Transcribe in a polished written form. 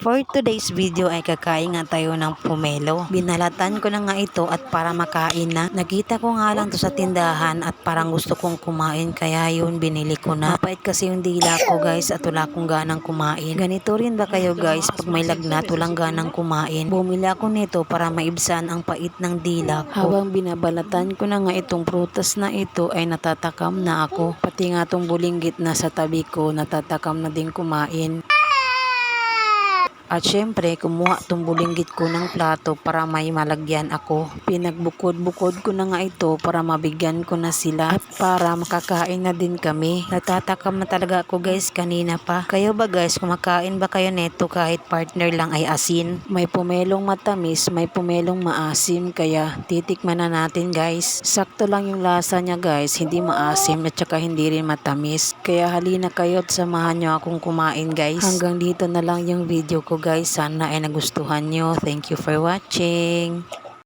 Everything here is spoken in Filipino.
For today's video ay kakain nga tayo ng pomelo. Binalatan ko na nga ito at para makain na. Nakita ko nga lang to sa tindahan at parang gusto kong kumain kaya yun binili ko na. Mapait kasi yung dila ko guys at wala akong ganang kumain. Ganito rin ba kayo guys pag may lagnat walang ganang kumain? Bumili ako nito para maibsan ang pait ng dila ko. Habang binabalatan ko na nga itong prutas na ito ay natatakam na ako. Pati nga itong bulinggit na sa tabi ko natatakam na din kumain. At syempre, kumuha itong bulinggit ko ng plato para may malagyan ako. Pinagbukod-bukod ko na nga ito para mabigyan ko na sila at para makakain na din kami. Natatakam na talaga ako guys kanina pa. Kayo ba guys, kumakain ba kayo neto kahit partner lang ay asin? May pumelong matamis, may pumelong maasim kaya titikman na natin guys. Sakto lang yung lasa niya guys, hindi maasim at saka hindi rin matamis. Kaya halina kayo at samahan nyo akong kumain guys. Hanggang dito na lang yung video ko guys, sana ay nagustuhan nyo. Thank you for watching.